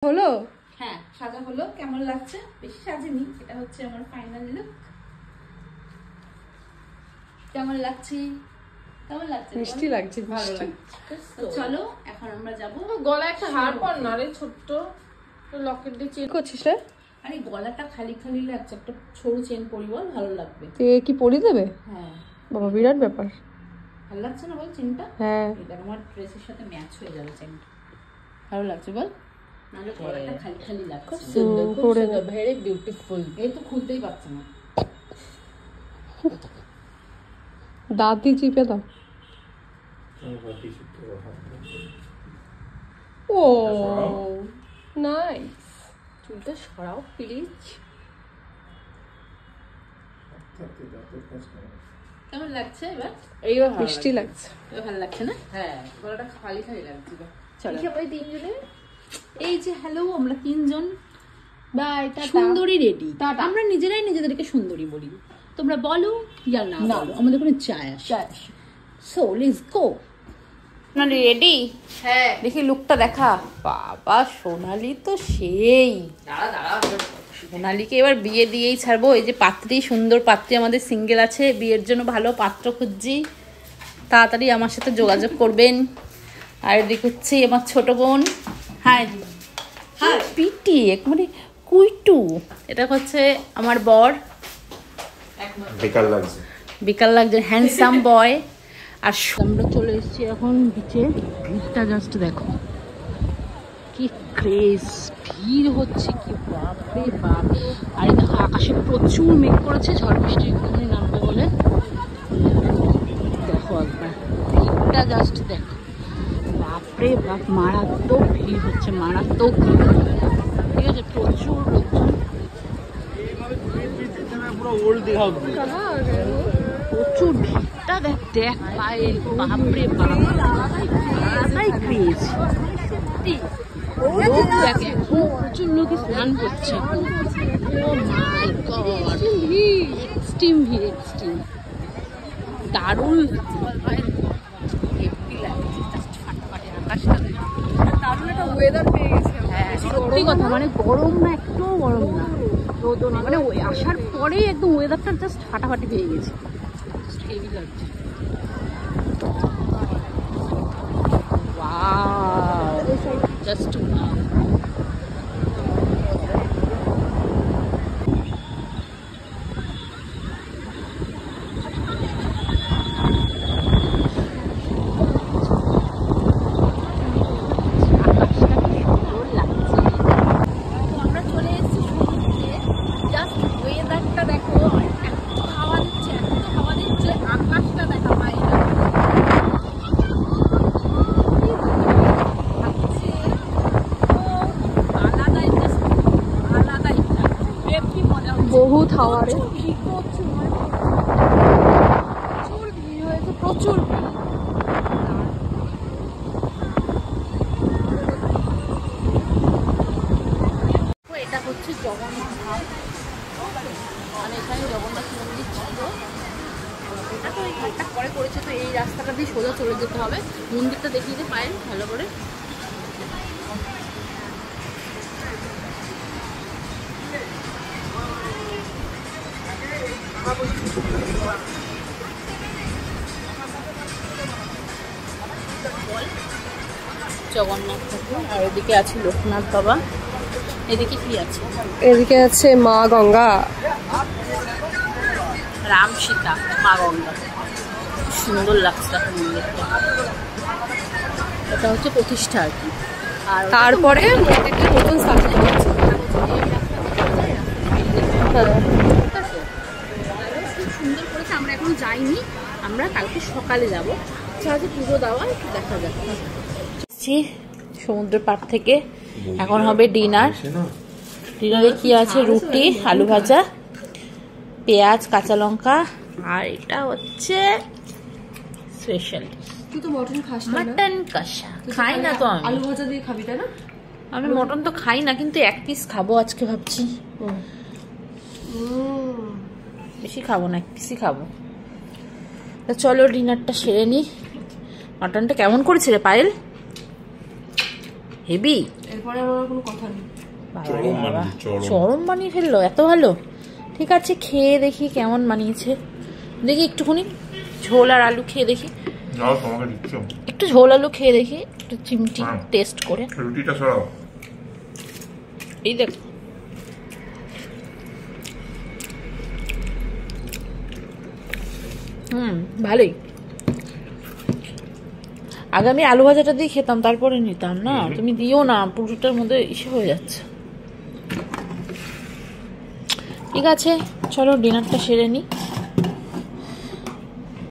হলো? হ্যাঁ, সাজা হলো। কেমন লাগছে? বেশি সাজিনি, এটা হচ্ছে আমার ফাইনাল লুক। কেমন লাগছে? কেমন লাগছে? মিষ্টি লাগছে, ভালো লাগছে। তো চলো এখন আমরা যাব। গলায় একটা হার পর না রে, ছোট্ট লকেট দিয়ে চেন করছিস রে? আরে গলাটা খালি খালি লাগছে, একটা সরু চেন পরিব, ভালো লাগবে। তুই কি পরি দেবে? হ্যাঁ বাবা, বিরাট ব্যাপার। ভালো লাগছে না বল চেনটা? হ্যাঁ, এটা আমার ড্রেসের সাথে ম্যাচ হয়ে যাবে চেনটা। ভালো লাগছে বল? নালে গলাটা খালি খালি লাগছে। খুব সুন্দর, খুব সুন্দর, ভেরি বিউটিফুল। এই তো খুলতেই পারছে না। দাঁত দিয়ে চিপে দাও। ও নাইস। চুলটা সরাও প্লিজ। কেমন লাগছে এবার? এইবার মিষ্টি লাগছে। এবার ভালো লাগছে না? হ্যাঁ, গলাটা খালি খালি লাগছে। চলো সবাই তিনজনে, এই যে হ্যালো, আমরা তিনজন বাই সুন্দরী রেডি। আমরা নিজেরাই নিজেদেরকে সুন্দরী বলি, তোমরা বলো ইয়া না বলো, আমাদের কোনো চায় আসে। So let's go. Sonali ready? হ্যাঁ, দেখি লুকটা দেখা। বাবা সোনালি তো সেই। সোনালিকে এবার বিয়ে দিয়েই ছাড়বো। এই যে পাত্রী, সুন্দর পাত্রী আমাদের সিঙ্গেল আছে, বিয়ের জন্য ভালো পাত্র খুঁজছি, তাড়াতাড়ি আমার সাথে যোগাযোগ করবেন। আর এদিকে হচ্ছে আমার ছোট বোন, হ্যাঁ হ্যাঁ পিটি একবারে কুইটু, এটা হচ্ছে আমার বর। বিকাল লাগছে, হ্যান্ডসাম বয়। আর আমরা চলে এসেছি এখন বিচে। ভিড়টা জাস্ট দেখো, কি ক্রেজ, ভিড় হচ্ছে কি, বাপরে বাপ। আর এই দেখো আকাশে প্রচুর মেঘ করেছে, ঝড় বৃষ্টি একটুখানি নামবে বলে। দেখো একবার ভিড়টা জাস্ট দেখো, বাপরে বাপ, মারাত্মক ভিড় হচ্ছে, মারাত্মক ভিড়। ঠিক আছে, প্রচুর লোকজন, প্রচুর ভিড়টা দেখ, দেখ পায়েল, বাপরে বাপ, আলাদাই ক্রেজ সত্যি। লোক দেখে, প্রচুর লোকই স্নান করছে। ও মাই গড, এক্সট্রিম ভিড়, এক্সট্রিম দারুণ সত্যি কথা, মানে গরম না, একটুও গরম না, রোদও না, মানে ওই আসার পরেই একদম ওয়েদারটা জাস্ট ফাটাফাটি পেয়ে গেছে, হেভি লাগছে। Wow, just wow. বহুত হাওয়া রে, প্রচুর ভিড় হয়েছে, প্রচুর ভিড়। এটা হচ্ছে জগন্নাথ ধাম, মানে এখানে জগন্নাথ মন্দির ছিল। এটা তো এই ঘাটটা পরে করেছে, তো এই রাস্তাটা দিয়ে সোজা চলে যেতে হবে। মন্দিরটা দেখিয়ে দিতে পারেন ভালো করে। জগন্নাথ ঠাকুর, আর এদিকে আছে লোকনাথ বাবা। এদিকে কি আছে? এদিকে আছে মা গঙ্গা, রাম সীতা, মা গঙ্গা। সুন্দর লাগছে দেখো মন্দিরটা। এটা হচ্ছে প্রতিষ্ঠা আর কি। আর তারপরে মন্দিরটা নতুন সাজানো হচ্ছে। খুব সুন্দর করেছে, আমরা এখন যাইনি, আমরা কালকে সকালে যাবো। আজকে পুজো দেওয়া, একটু দেখা যাক। সমুদ্র পাড় থেকে এখন হবে ডিনার। ডিনারে কি আছে? রুটি, আলু ভাজা, পেঁয়াজ, কাঁচা লঙ্কা, আর এটা হচ্ছে স্পেশাল তুই তো মটন খাস না? মটন কষা খাই না তো আমি। আলু ভাজা দিয়ে খাবি তাই না? আমি মটন তো খাই না, কিন্তু এক পিস খাবো আজকে ভাবছি। বেশি খাবো না, এক পিসই খাবো। তো চলো ডিনারটা সেরে নি। মটনটা কেমন করেছে রে পায়েল? হেভি। এরপরে আমার কোনো কথা নেই। চরম বানিয়ে ফেললো, এত ভালো। ঠিক আছে, খেয়ে দেখি কেমন বানিয়েছে। দেখি একটুখানি ঝোল আর আলু খেয়ে দেখি, একটু ঝোল আলু খেয়ে দেখি, একটু চিমটি টেস্ট করে। রুটিটা সরাও। এই দেখ, ভালোই। আগে আমি আলু ভাজাটা দিয়ে খেতাম, তারপরে নিতাম না। তুমি দিও না, পুরোটার মধ্যে ইসে হয়ে যাচ্ছে। ঠিক আছে, চলো ডিনারটা সেরে নিই।